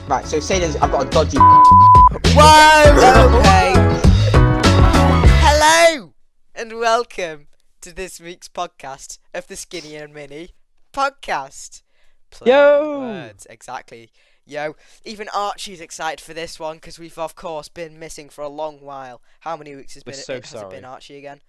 Right, so say this, I've got a dodgy... Whoa! Okay. Hello! And welcome to this week's podcast of the Skinny and Mini podcast. Yo! Words, exactly. Yo, even Archie's excited for this one because we've of course been missing for a long while. How many weeks has it been, Archie, again?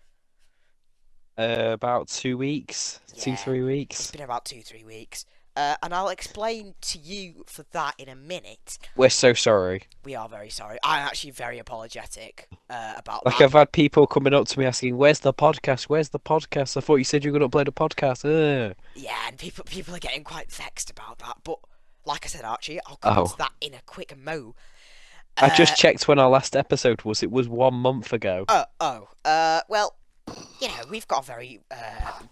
About 2 weeks, Yeah, 2-3 It's weeks. been about 2-3 weeks. And I'll explain to you for that in a minute. We're so sorry. We are very sorry. I'm actually very apologetic about Like that. I've had people coming up to me asking, "Where's the podcast? Where's the podcast? I thought you said you were going to upload a podcast." Yeah, and people are getting quite vexed about that. But like I said, Archie, I'll come to that in a quick mo. I just checked when our last episode was. It was 1 month ago. Well, you know, we've got a very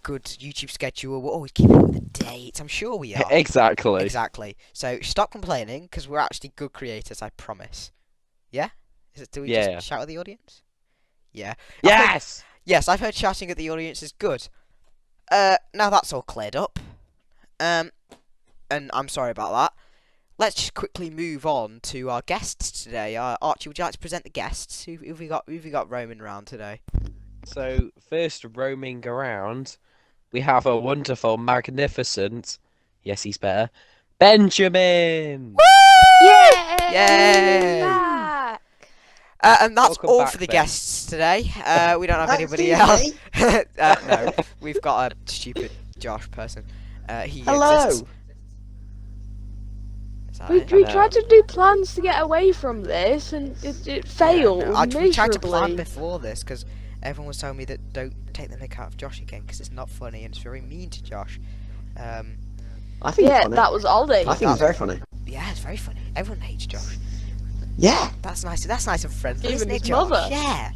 good YouTube schedule. We're always keeping up with the dates. I'm sure we are. Exactly. Exactly. So stop complaining, because we're actually good creators, I promise. Yeah? Do we just shout at the audience? Yeah. Yes! Yes, I've heard shouting at the audience is good. Now that's all cleared up. And I'm sorry about that. Let's just quickly move on to our guests today. Archie, would you like to present the guests? Who have we got roaming around today? So, first roaming around, we have a wonderful, magnificent, yes, he's better, Benjamin! Yay! Back. And that's Welcome all back, for the Ben. guests today. We don't have anybody Excuse else. me? No, we've got a stupid Josh person. He Hello! exists. Is that We it? tried to do plans to get away from this, and it failed We tried to plan miserably. before this because everyone was telling me that don't take the mick out of Josh again because it's not funny and it's very mean to Josh. I think it's Yeah, funny. that was Ollie. I think it's very funny. Yeah, it's very funny. Everyone hates Josh. Yeah! That's nice. That's nice and friendly, Even isn't it, his Josh? mother. Yeah.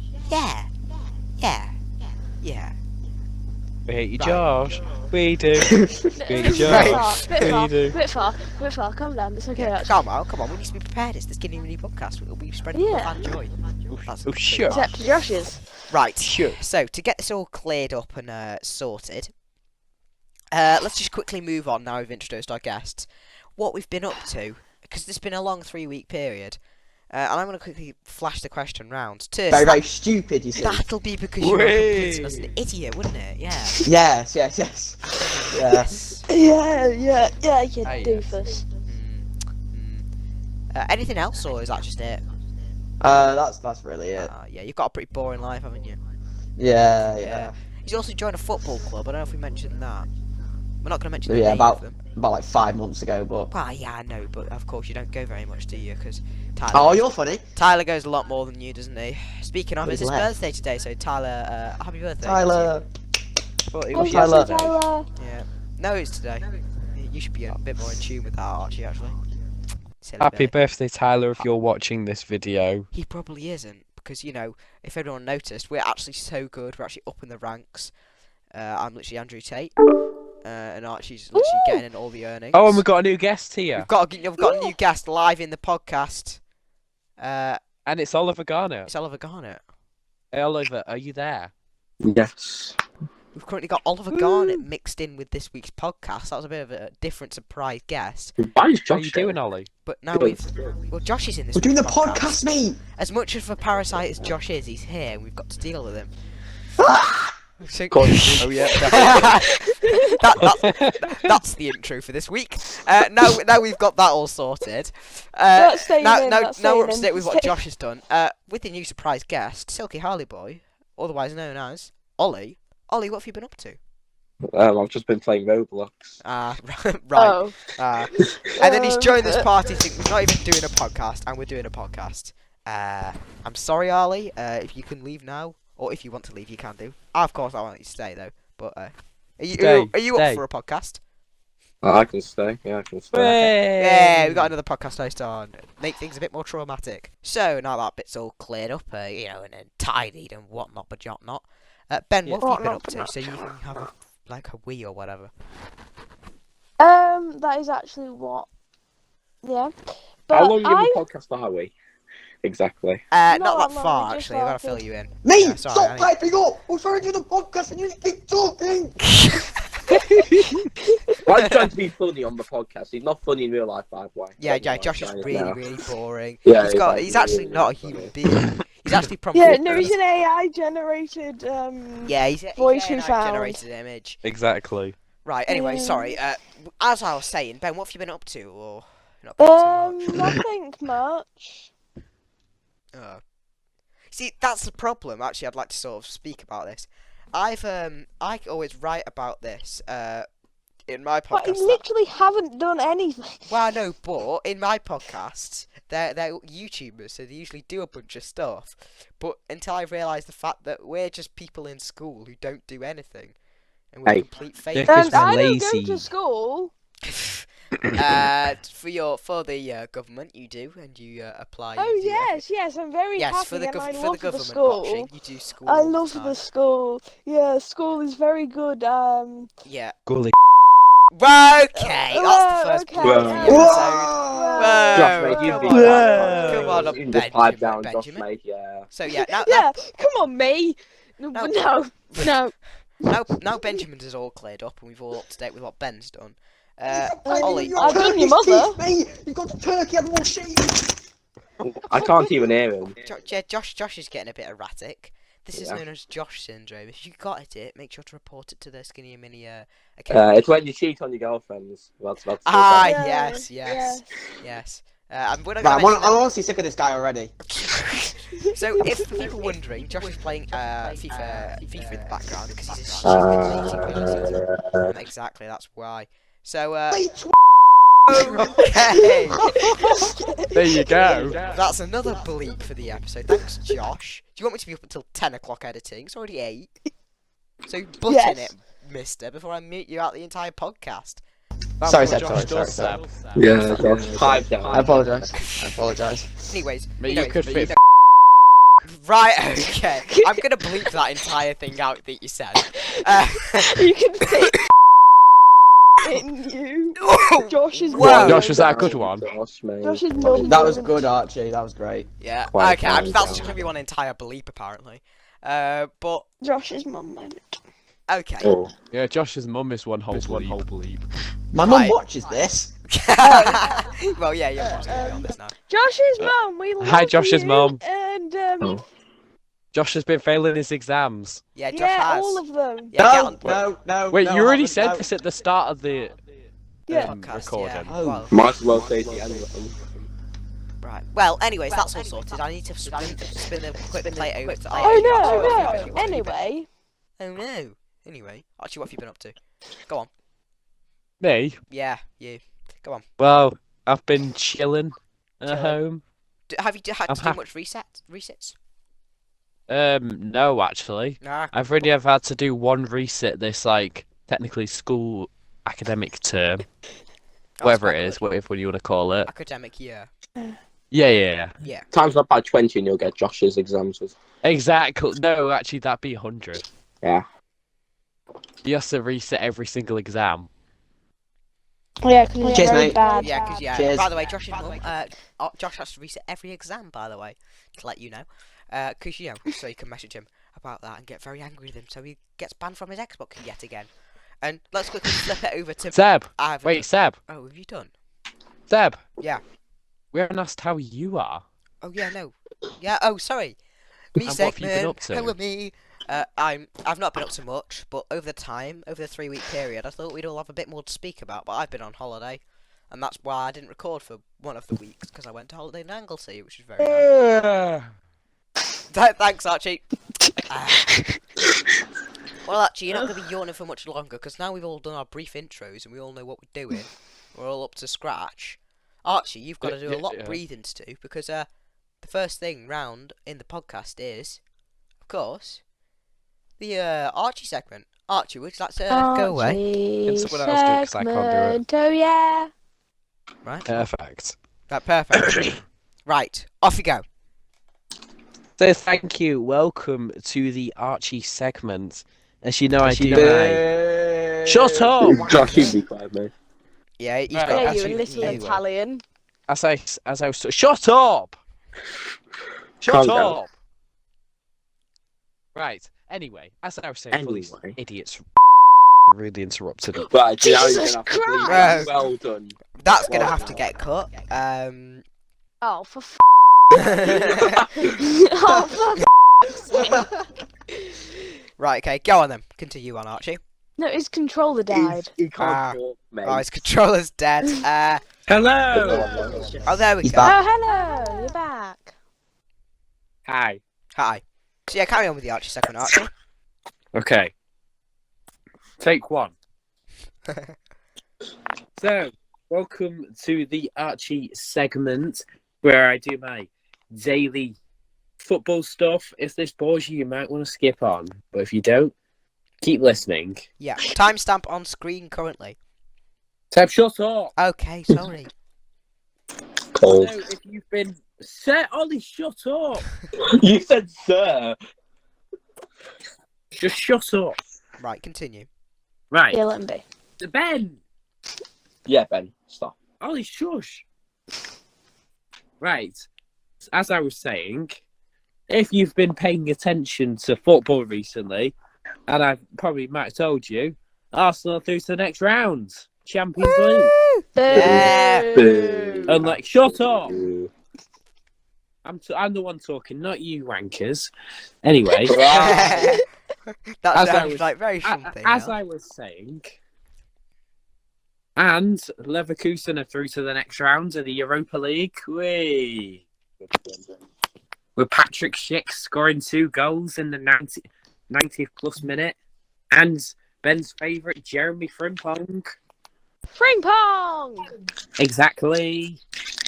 We hate you, Right. Josh. We do. We do. Bit far, We do. bit far. Calm down. It's okay. Actually. Come on. We need to be prepared. It's the Skinny Mini podcast. We'll be spreading Yeah. love and joy. That's Oh, the thing. sure. Except for Josh's. Right. Sure. So to get this all cleared up and sorted, let's just quickly move on now. We've introduced our guests. What we've been up to, because it's been a long 3-week period, and I'm going to quickly flash the question round. Very, very stupid, you see. That'll be because you were completely as an idiot, wouldn't it? Yeah. Yes. Yeah. Yeah, you Ah, yes. doofus. Anything else, or is that just it? That's really it. Yeah, you've got a pretty boring life, haven't you? Yeah. He's also joined a football club. I don't know if we mentioned that. We're not going to mention the Yeah, name of them. about like 5 months ago, but... Well, yeah, I know, but of course you don't go very much, do you? Because Tyler. Oh, you're funny. Tyler goes a lot more than you, doesn't he? Speaking of, But it's he's his left. birthday today, so Tyler, happy birthday. Tyler. Well, it Oh, was Tyler. yesterday. Tyler. Yeah. No, it's today. You should be a bit more in tune with that, Archie, actually. Silly Happy bird. birthday, Tyler, if you're watching this video. He probably isn't, because, you know, if everyone noticed, we're actually so good, we're actually up in the ranks. I'm literally Andrew Tate, and Archie's literally getting in all the earnings. Oh, and we've got a new guest here. We've got a new guest live in the podcast. And it's Oliver Garnett. It's Oliver Garnett. Hey, Oliver, are you there? Yes. We've currently got Oliver Garnett mixed in with this week's podcast. That was a bit of a different surprise guest. Why is How are you doing, Ollie? But now well, Josh is in this We're doing the week's podcast, mate! As much of a parasite as Josh is, he's here, and we've got to deal with him. So- Oh, yeah. that's the intro for this week. Now we've got that all sorted. That's staying Now in, that's we're staying up to in. date with what Josh has done. With the new surprise guest, Silky Harley Boy, otherwise known as Ollie. Ollie, what have you been up to? I've just been playing Roblox. Right. Oh. And then he's joined this party thinking we're not even doing a podcast, and we're doing a podcast. I'm sorry, Ollie. If you can leave now, or if you want to leave, you can do. Of course, I want you to stay though. But are you Stay. up for a podcast? I can stay. Yeah, I can stay. Yeah, we got another podcast host on. Make things a bit more traumatic. So now that bit's all cleared up, and tidied and whatnot, but not. Ben, what have you been up to? So you can have a Wii or whatever. That is actually what. Yeah. But How long in I the podcast are we? Exactly. Not Not that that long, far, just actually. I've got to started. fill you in. Mate, Yeah, sorry, stop I need- piping up! We're trying to do the podcast and you keep talking! Why is he trying to be funny on the podcast? He's not funny in real life, by the way. Yeah, Don't know why Josh he's is trying it really, now. really boring. Yeah, He's actually not a human being. He's actually probably. Yeah, no, he's an AI generated Yeah, he's voice an we found. generated image. Exactly. Right. Anyway, Yeah. sorry. As I was saying, Ben, what have you been up to, or not been up to much? Nothing much. See, that's the problem. Actually, I'd like to sort of speak about this. I always write about this in my But I podcast. literally haven't done anything. Well, I know, but in my podcasts, they're YouTubers, so they usually do a bunch of stuff. But until I realised the fact that we're just people in school who don't do anything, and we're Hey. complete Yeah, fake. 'cause And we're I don't go lazy. to school. For the government, you do, and you apply. Oh you do yes, I'm very yes, happy for the and I for the love the government school. watching, you do school. I all the love time. the school. Yeah, school is very good. Yeah. Gully. Okay, that's the first okay, bloke of the episode. Whoa. Josh, mate, you Come be on, Whoa. come on, You can just pipe down, Benjamin. Josh, mate. Yeah. So yeah, now Yeah, come on, me. No, No. no. now Benjamin's is all cleared up, and we've all up to date with what Ben's done. Ollie, I've done your mother. You've got the turkey and more sheep. I can't even hear him. Josh is getting a bit erratic. This is Yeah. known as Josh syndrome. If you got it, make sure to report it to the Skinny and Mini account. It's when you cheat on your girlfriends. That's Ah, Yeah, yes. I'm gonna Right, I'm mention honestly sick of this guy already. So, if people are wondering, Josh is playing FIFA in the background because he's a stupid lazy person. Exactly, that's why. So, okay, There you go. that's another bleep for the episode. Thanks, Josh. Do you want me to be up until 10 o'clock editing? It's already 8. So, butt in Yes. it, mister, before I mute you out the entire podcast. That's Sorry, what Seb, Josh sorry, does, sorry. Seb. Yeah, Josh, pipe down. I apologise. I apologise. Anyways, Mate, you could fit. right, okay. I'm gonna bleep that entire thing out that you said. You can fit in you. Josh's Wow. mum. Josh, was that a good one? Josh, mate. Josh's mum. That was good, Archie. That was great. Yeah, Quite okay, fine, that's yeah. just gonna be one entire bleep apparently. But Josh's mum moment. okay. Oh. Yeah, Josh's mum is one whole bleep. My mum Right. watches this. Well, yeah, your mum's gonna be on this now. Josh's mum, we love Hi, Josh's you, mum. And Oh. Josh has been failing his exams. Yeah, Josh yeah, has. all of them. Yeah, get on. No. Wait, no, you I already haven't, said no. this at the start of the Yeah. Podcast, recording. yeah. Oh. Well, Might as well say the end of them. right. Well, anyways, that's all sorted. I need to spin the quick plate over to Oh Archie. no, no. Anyway, Oh no. Anyway, Archie, what have you been up to? Go on. Me? Yeah, you. Go on. Well, I've been chilling at Chilling. home. Have you had I'm to do hap- much resets? No, actually. Nah. I've really have had to do one reset this, like, technically school academic term. Whatever it is, whatever you want to call it. Academic year. Yeah. Times up by 20 and you'll get Josh's exams. Exactly. No, actually, that'd be 100. Yeah. You have to reset every single exam. yeah, because it's Cheers, very mate. bad. Yeah, because yeah. Cheers. By the way, Josh's mum, Josh has to reset every exam. By the way, to let you know, because so you can message him about that and get very angry with him, so he gets banned from his Xbox yet again. And let's quickly flip it over to Seb! I've Wait, Seb! Oh, have you done? Seb! Yeah. We haven't asked how you are. Oh yeah, no. Yeah. Oh, sorry. Me And what have you been segment. up to? Hello, me. I've not been up to much, but over the 3-week period, I thought we'd all have a bit more to speak about. But I've been on holiday, and that's why I didn't record for one of the weeks because I went to holiday in Anglesey, which is very nice. Thanks, Archie. Well, Archie, you're not going to be yawning for much longer because now we've all done our brief intros and we all know what we're doing. We're all up to scratch. Archie, you've got to do a lot of breathing to do because the first thing round in the podcast is, of course, the Archie segment. Archie, would you like to go away? Can someone else do it 'cause I can't do it? Oh yeah. Right. Perfect. Right, perfect. Right, off you go. So thank you. Welcome to the Archie segment. As you know, I do my... Shut up! Josh, you be quiet, mate. Yeah, he's Right, got Yeah, you actually, little anyway. Italian. As I was... Shut up! Shut Calm up! down. Right. Anyway, as I was saying, for these Anyway. idiots really interrupted it. Right, now you're Jesus gonna have to bleep Christ! that. Well done. That's gonna have to get cut. Oh, for oh, for Right, okay, go on then. Continue on, Archie. No, his controller died. He can't Ah. talk, mate. Oh, his controller's dead. Hello! Oh, there we He's go. back. Oh, hello, you're back. Hi. Hi. So yeah, carry on with the Archie segment, Archie. Okay. Take one. So, welcome to the Archie segment where I do my daily football stuff. If this bores you, you might want to skip on. But if you don't, keep listening. Yeah, timestamp on screen currently. Tab, shut up! Okay, sorry. Cold. So, if you've been... Ollie, shut up! You said sir. Just shut up. Right, continue. Right. Yeah, let him be. Ben! Yeah, Ben, stop. Ollie, shush! Right. As I was saying, if you've been paying attention to football recently, and I probably might have told you, Arsenal through to the next round. Champions League. Yeah. Boo. And like, shut up! Boo. I'm the one talking, not you wankers. Anyway, Right. That As I sounds was- like very something. as I was saying, and Leverkusen are through to the next round of the Europa League. Whee! With Patrick Schick scoring 2 goals in the 90th plus minute, and Ben's favourite Jeremy Frimpong. Fring pong! Exactly.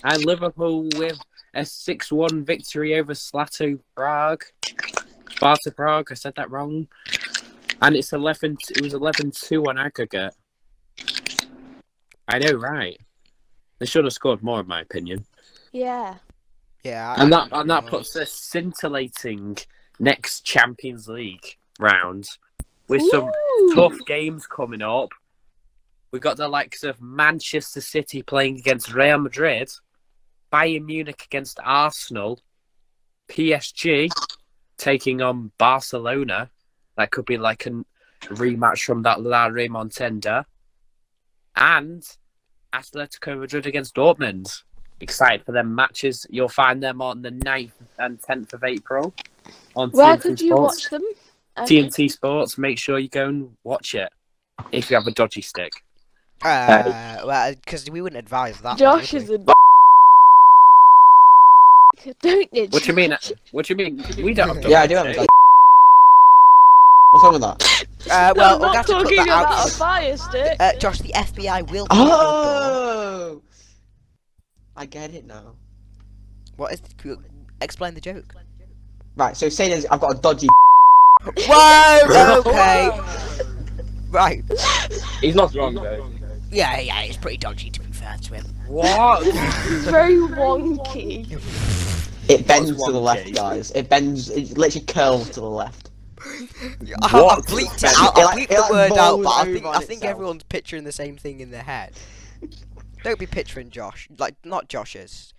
And Liverpool with a 6-1 victory over Sparta Prague. I said that wrong. And it was 11-2 on aggregate. I know, right? They should have scored more, in my opinion. Yeah. Yeah. And that puts a scintillating next Champions League round with some Ooh. tough games coming up. We got the likes of Manchester City playing against Real Madrid, Bayern Munich against Arsenal, PSG taking on Barcelona. That could be like a rematch from that La Remontada. And Atletico Madrid against Dortmund. Excited for them matches. You'll find them on the 9th and 10th of April on Where TNT could you Sports. watch them? Okay. TNT Sports. Make sure you go and watch it if you have a dodgy stick. Well, because we wouldn't advise that. Josh would is we? a don't you? What do you mean? What do you mean? We don't have dodgy Yeah, I do have a stick. dodgy. What's wrong with that? Well, I'm we'll not have to cut talking that about out. a fire stick. Josh, the FBI will be at your door. Oh! I get it now. What is? Explain the joke. Right, so say there's, I've got a dodgy. Whoa! Okay. Right. He's not wrong though. Yeah, it's pretty dodgy to be fair to him. What? It's very wonky. It bends What's to the one left, case? guys. It bends. It literally curls to the left. I What? bleeped it It out. I like- bleeped it the like word out, bowls but I over think on I think itself. everyone's picturing the same thing in their head. Don't be picturing Josh, like not Josh's.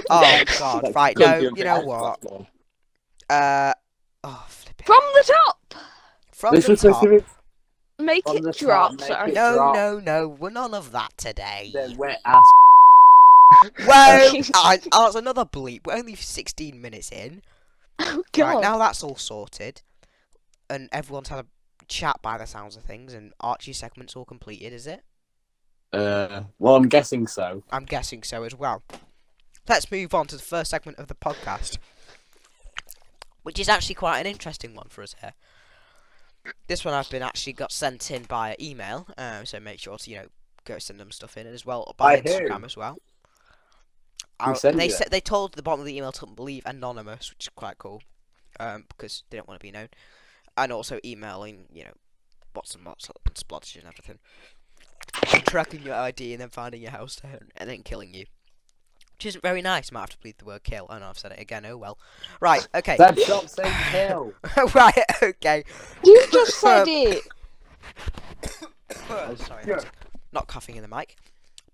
Oh God! Like, Right, couldn't no, do you anything know else what? last one. Flip it. From the top! From This the was supposed top. to be Make From it the top, drop, make sorry. it- No, drop. no, we're none of that today. They're wet ass. Whoa! That's another bleep. We're only 16 minutes in. Oh god. Right, now that's all sorted. And everyone's had a chat by the sounds of things, and Archie's segment's all completed, is it? Well, I'm guessing so. I'm guessing so as well. Let's move on to the first segment of the podcast, which is actually quite an interesting one for us here. This one I've been actually got sent in by email, so make sure to go send them stuff in as well by By who? Instagram as well. Who sent They you said they told at the bottom of the email to leave anonymous, which is quite cool, because they don't want to be known, and also emailing what's and splotches and everything, tracking your ID and then finding your house and then killing you. Which isn't very nice. Might have to bleed the word kill. I know I've said it again. Oh well. Right. Okay. Dad, stop saying kill. Right. Okay. You just said it! Oh, sorry. Not coughing in the mic.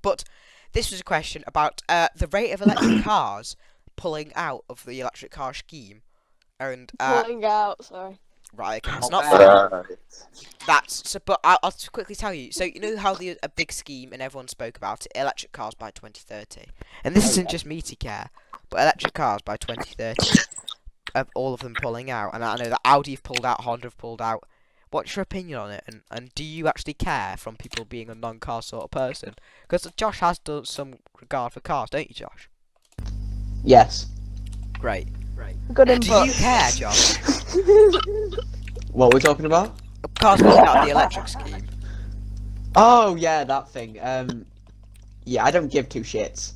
But this was a question about the rate of electric cars pulling out of the electric car scheme, and Pulling out, sorry. Right, okay, it's not fair. Right. That's so, but I'll just quickly tell you. So you know how a big scheme and everyone spoke about it, electric cars by 2030, and this isn't just me to care, but electric cars by 2030, of all of them pulling out, and I know that Audi have pulled out, Honda have pulled out. What's your opinion on it, and do you actually care from people being a non-car sort of person? Because Josh has done some regard for cars, don't you, Josh? Yes. Great. Good Do input. you care, Josh? What we're talking about? Cars pulling out of the electric scheme. Oh yeah, that thing. Yeah, I don't give two shits.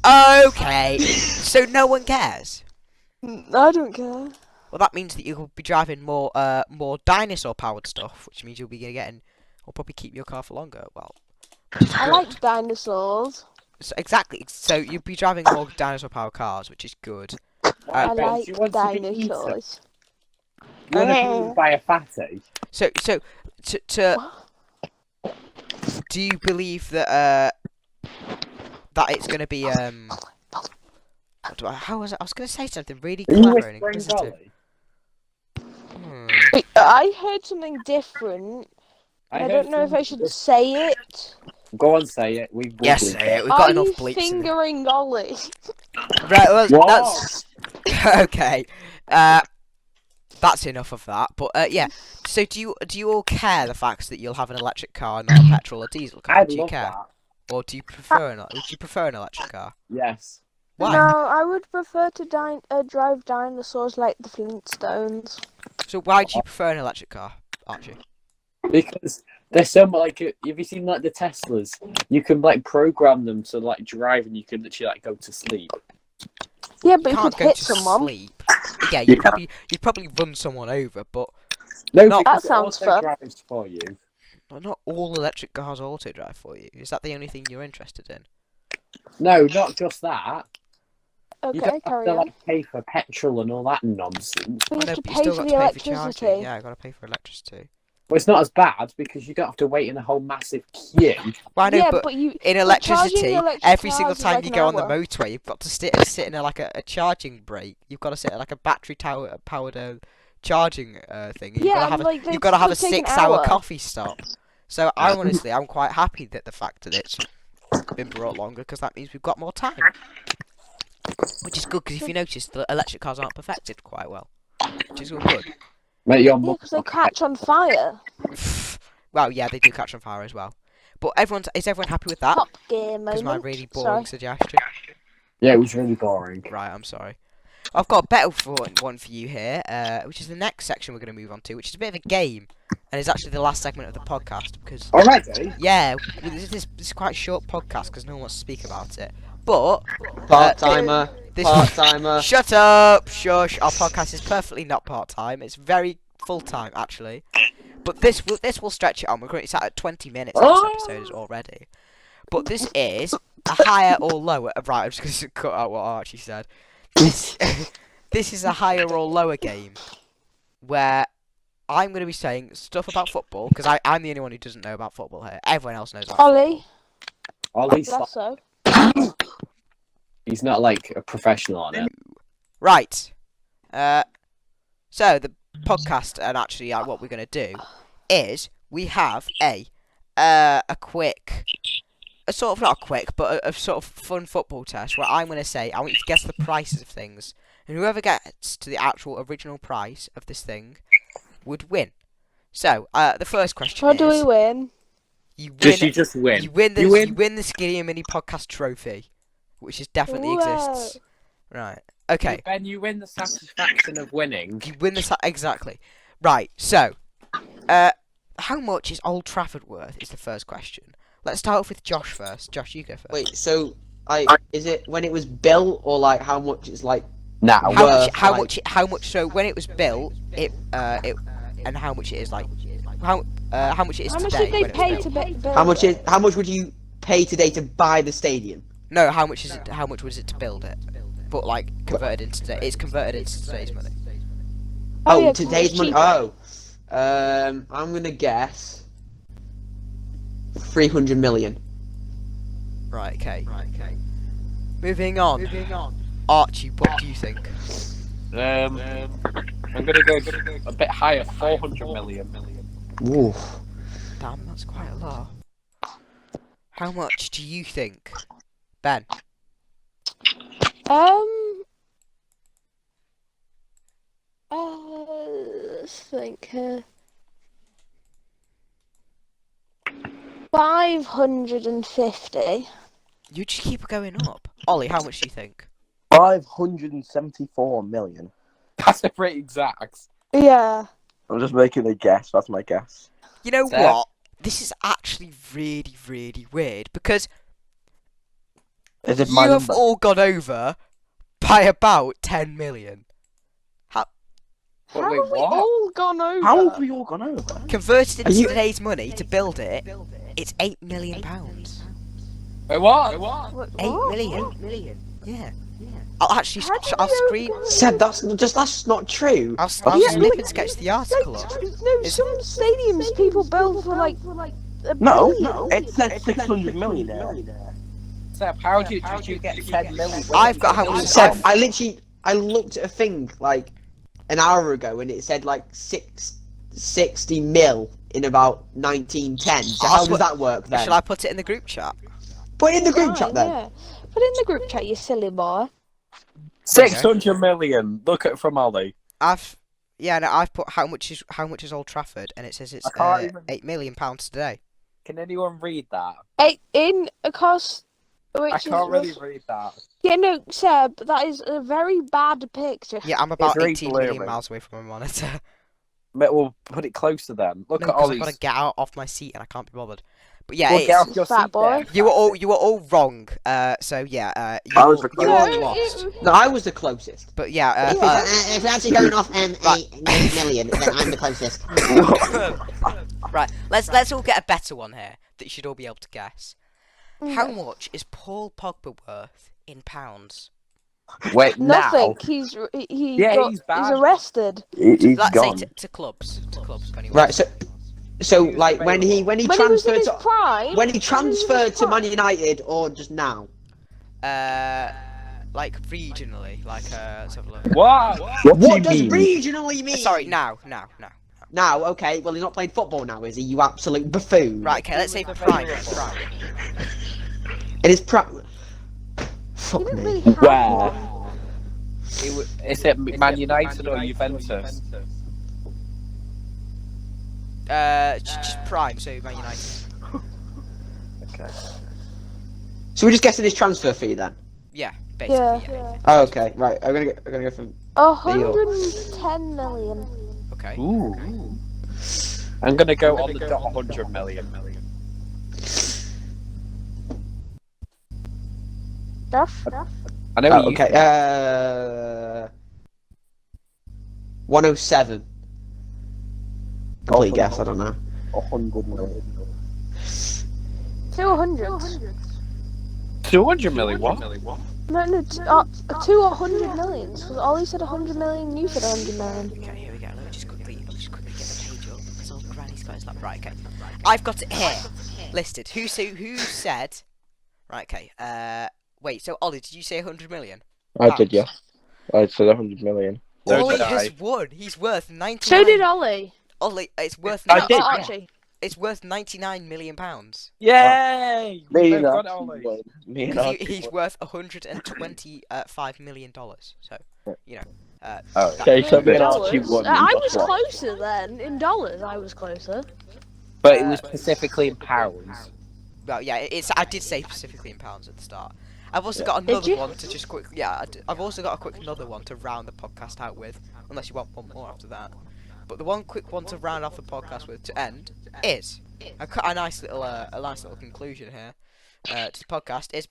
Okay, so no one cares. I don't care. Well, that means that you'll be driving more dinosaur-powered stuff, which means you'll be getting, or probably keep your car for longer. Well, which is I good. like dinosaurs. So, exactly. So you'll be driving more dinosaur-powered cars, which is good. I Ben, like do you want to be eaten? dinosaurs. You want to be eaten by a fatty? So do you believe that that it's going to be what do how was it? I was going to say something really Are you clever and whispering inquisitive. Dolly? Wait, I heard something different. I heard don't know if I somebody should just- say it. Go on, say it. We've Yes, bleeped say it. We've Are got enough you bleeps in it. fingering Ollie? Right, well, What? that's okay. That's enough of that. But yeah. So do you all care the fact that you'll have an electric car, not a petrol or diesel car? I Do you love care, that. or do you prefer an electric car? Yes. Why? No, I would prefer to drive dinosaurs like the Flintstones. So why do you prefer an electric car, Archie? Because they're so much like. Have you seen like the Teslas? You can like program them to like drive, and you can literally like go to sleep. Yeah, but You you can't could go hit to someone. sleep. Yeah, You you'd probably run someone over, but No, No. because That sounds it fun. also drives for you. not all electric cars auto drive for you. Is that the only thing you're interested in? No, not just that. You Okay, don't have carry to on. like pay for petrol and all that nonsense. We I have know, to but you pay still for got the to pay for charging. electricity. Yeah, I got to pay for electricity. Well, it's not as bad because you don't have to wait in a whole massive queue. Well, I know, Yeah, but but you in but charging electricity, electric every single cars is time like you an go on the hour. motorway, you've got to sit in a, like a charging break. You've got to sit at like a battery tower powered charging thing. And Yeah, you've they got to have a still take an 6-hour hour. coffee stop. So I'm quite happy that the fact that it's been brought longer, because that means we've got more time. Which is good, because if you notice, the electric cars aren't perfected quite well. Which is all good. Mate, your Yeah, mum. because they catch on fire. Well, yeah, they do catch on fire as well. But is everyone happy with that? Top gear moment. Because my really boring Sorry. suggestion. Yeah, it was really boring. Right, I'm sorry. I've got a better one for you here, which is the next section we're going to move on to, which is a bit of a game, and it's actually the last segment of the podcast, because, Already? yeah, this is quite a short podcast, because no one wants to speak about it. But, Part-timer. this Part-timer. shut up, shush, our podcast is perfectly not part-time, it's very full-time, actually. But this will stretch it on, we're currently sat at 20 minutes on this episode already. But this is a higher or lower, right, I'm just going to cut out what Archie said. This is a higher or lower game where I'm going to be saying stuff about football, because I'm the only one who doesn't know about football here. Everyone else knows about Ollie, Ollie's that's so. he's not like a professional on it. Right. So the podcast, and actually what we're going to do is we have a quick, a sort of not quick, but a sort of fun football test where I'm going to say I want you to guess the prices of things, and whoever gets to the actual original price of this thing would win. So the first question How is: do we win? you Just win. You win the You win. you win the Skinny and Mini Podcast trophy, which is definitely exists. Right. Okay. Ben, you win the satisfaction of winning. You win the exactly. Right. So, how much is Old Trafford worth? Is the first question. Let's start off with Josh first. Josh, you go first. Wait, so is it when it was built, or like how much it's like? Now, How worth, much? How much? So when it was built, and how much it is like, how much it is How much today? did they when it was pay built? to build How much would you pay today to buy the stadium? No, how much is it? How much was it to build it? But like converted into today, it's converted into today's money. Oh, yeah, 'cause today's it's money. cheaper. Oh, I'm gonna guess 300 million. Right. Okay. Moving on. Archie, what do you think? I'm gonna go a bit higher, 400 million. Ooh. Damn, that's quite a lot. How much do you think, Ben? Let's think here. 550. You just keep going up. Ollie, how much do you think? 574 million. That's a pretty exact. Yeah. I'm just making a guess. That's my guess. You know Seth? what? This is actually really, really weird because Is it you my have number? all gone over by about 10 million. But How wait, have we what? all gone over? How have we all gone over? Converted Are into you- today's money to build it, it's £8 million. Wait, what? What? 8 million. Yeah. I'll actually, How did I'll we screen. all go Seb, that's not true. I'll Yeah, snip but- and sketch the article up. No, some stadiums people build for like a No, billion. it said 600 million there. Seb, how did you get 10 million? I've got how much. Seb, I looked at a thing like an hour ago and it said like 60 mil in about 1910. So how does that work then? Shall I put it in the group chat? Put it in the group chat Fine, then. yeah. Put it in the group chat, you silly boy. 600 million. Look at from Ollie. I've put how much is Old Trafford, and it says it's I can't even- £8 million today. Can anyone read that? In a cost. Which I is can't really read that. Yeah, no, Seb, that is a very bad picture. Yeah, I'm about very 18 million blurry. miles away from my monitor. We'll put it closer then. Look No, at because I've Ollie's. got to get out off my seat and I can't be bothered. But yeah, Well, it's, get off your Fat seat boy. then. you were all wrong. So yeah, I was the you all closest. lost. No, I was the closest. But yeah, if we're actually going off Right. 8 million, then I'm the closest. right, let's all get a better one here that you should all be able to guess. How Okay. much is Paul Pogba worth in pounds? Wait, Nothing. now. He's Yeah, he's bad. arrested. He's Let's gone. say to clubs, anyway. Right, so like when he When he was in transferred his to prime. when he transferred to Man United or just now? Like regionally, like let's have a look. What? What does regionally mean? Sorry, now. Now, okay, well he's not playing football now, is he? You absolute buffoon. Right, okay, let's say prime. It is Fuck He didn't me. really have Where? one. Is it Man United or Juventus? Just prime, so Man United. Okay. So we're just guessing his transfer fee then? Yeah, basically, yeah. Oh, okay, right. I'm gonna go from 110 million. Okay. Ooh. I'm gonna go on the dot 100 million. Duff? I know you. okay. 107. Complete guess. I don't know. 100 million. 200. 200 million. What? No, 200 million. Because Ollie said 100 million, you said 100 million. Okay, here we go. Let me just quickly get the page up because old Granny's got his lap. Right, okay. I've got it here listed. Who said? Right, okay. Wait. So Ollie, did you say 100 million? I did, yeah. I said 100 million. So Ollie did I. has won. He's worth 99. So did Ollie. Ollie, it's worth. I did, yeah. Archie. It's worth 99 million pounds. Yay! Me We've and got Archie Ollie. won. Me and Because Archie he's won. worth 125 million dollars. So, you know. Oh, Okay, so me and Dollars? Archie won. I You was got what? closer then. In dollars, I was closer. But it was specifically in pounds. Well, yeah, I did say specifically in pounds at the start. I've also got Did another you? one to just quick. Yeah, I've also got a quick another one to round the podcast out with, unless you want one more after that. But the one quick one to round off the podcast with to end is a nice little conclusion here to the podcast is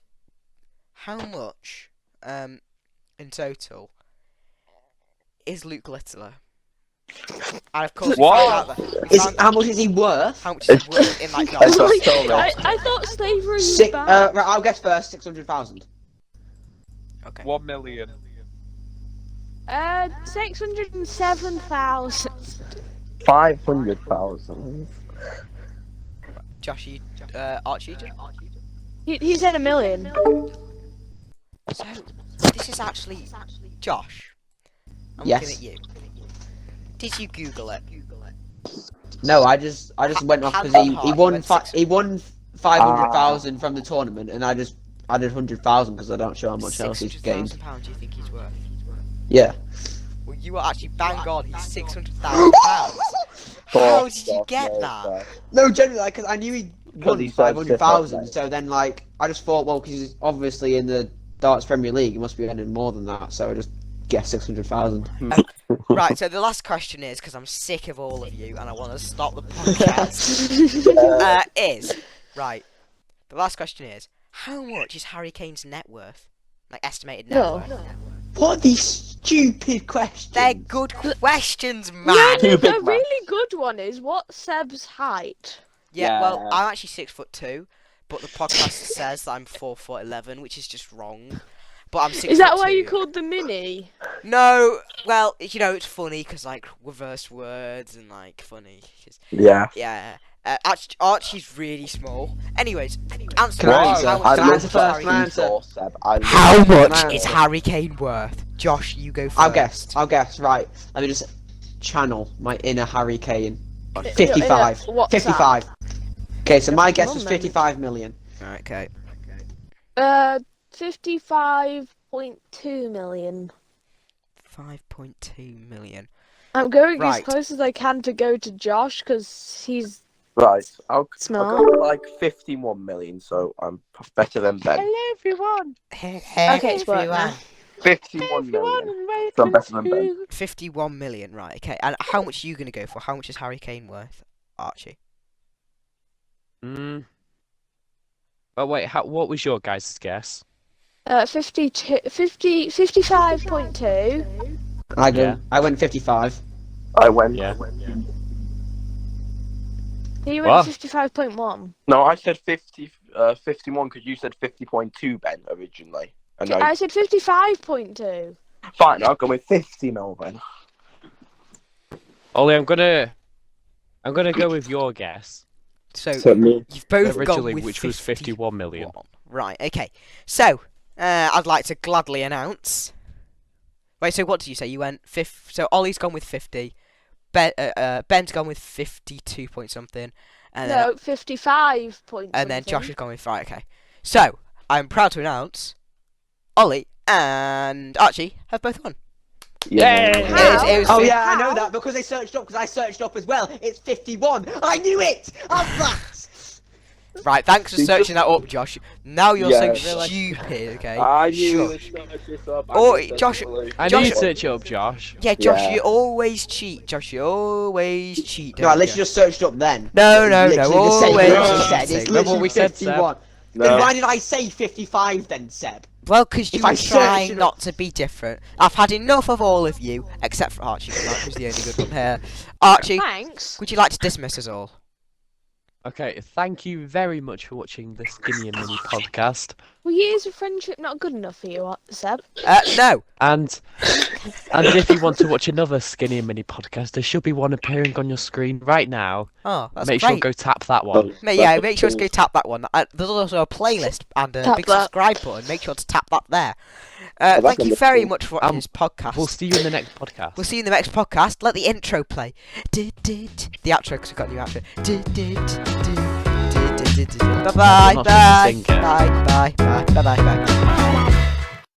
how much in total is Luke Littler? And of course, we What? found out that How much is he worth? how much is he worth in like It's dollars. a story. I thought slavery was Six, bad. right, I'll guess first. 600,000. Okay. 1 million. 607,000. 500,000. Josh, Archie. He said a million. So this is actually Josh. I'm Yes. looking at you. Did you Google it? No, I just went off because Hand on he heart, won you went he won 500,000 from the tournament, and I just added 100,000 because I don't sure how much else he's gained. £600,000 do you think he's worth? Yeah. Well, you are actually bang on. He's £600,000. How did you get that? No, generally, like, 'cause I knew he won he said 500,000, fifth, so then, like, I just thought, well, because he's obviously in the Darts Premier League, he must be earning more than that, so I just guessed 600,000. Right, so the last question is, because I'm sick of all of you and I want to stop the podcast, right, the last question is, how much is Harry Kane's net worth? Like, estimated net No. worth? What are these stupid questions? They're good questions, man! Yeah, Too no, big, the man. really good one is what's Seb's height? Yeah, well, Yeah. I'm actually 6'2", but the podcast says that I'm 4'11", which is just wrong. But I'm 6'2". Is that why you called the mini? No, well, you know, it's funny because, like, reverse words and, like, funny. 'Cause, Yeah. yeah. Archie's really small. Anyways, answer. Can I how answer? much Can I is answer first? Harry- Can I answer? Seb. I love How you. much Can I is answer? Harry Kane worth? Josh, you go first. I'll guess, right. Let me just channel my inner Harry Kane. 55. What's 55. Okay, so my That's guess wrong was then. 55 million. Alright, okay. 55.2 million. 5.2 million. I'm going Right. as close as I can to go to Josh because he's Right. I'll smart. go with like 51 million, so I'm better than Ben. Hello everyone. Hey, Okay, it's worked now. 51 million. So I'm better than Ben. 51 million, right, okay. And how much are you going to go for? How much is Harry Kane worth, Archie? But wait, what was your guys' guess? 55.2. Yeah. I went 55. I went. Yeah. He What? went 55.1. No, I said 51 because you said 50.2, Ben, originally. And I said 55.2. fine, I'll go with 50 mil then. Ollie, I'm gonna go with your guess. So, me. you've both Originally, gone with which was 51 million. Right, okay. So, I'd like to gladly announce... Wait, so what did you say? You went 50... So, Ollie's gone with 50. Ben's gone with 52 point something. And No, 55 point then, and then something. Josh has gone with... Right, okay. So, I'm proud to announce... Ollie and Archie have both won. Yeah. How? It was Oh fif- yeah, I know How? that because I searched up as well. It's 51. I knew it. I'm that. Right, thanks for You searching that up, Josh. Now you're so Yeah. stupid, okay? I knew Shush. this up. Oh, Josh- I Josh- knew you'd search it up, Josh. Yeah, Josh, Yeah. you always cheat. Josh, you always cheat. No, I don't literally you? just searched up then. No, It's no, no, literally the same always thing you cheating. said. It's Remember literally what we said, Seb? 51. No. Then why did I say 55 then, Seb? Well, because you If were I search trying it up- not to be different. I've had enough of all of you, except for Archie, because Archie's the only good one here. Archie, Thanks. would you like to dismiss us all? Okay, thank you very much for watching the Skinny and Mini podcast. Well, years of friendship not good enough for you, Seb? No. And if you want to watch another Skinny and Mini podcast, there should be one appearing on your screen right now. Oh, that's Make sure great. to go tap that one. Make sure to go tap that one. There's also a playlist and a Tap big that. subscribe button. Make sure to tap that there. that's Thank you very wonderful. much for watching Um, this podcast. We'll see you in the next podcast. We'll see you in the next podcast. Let the intro play. The outro, because we've got a new outro. Bye bye. Not Bye. sing it. Bye. Bye. Bye. Bye. Bye. Bye.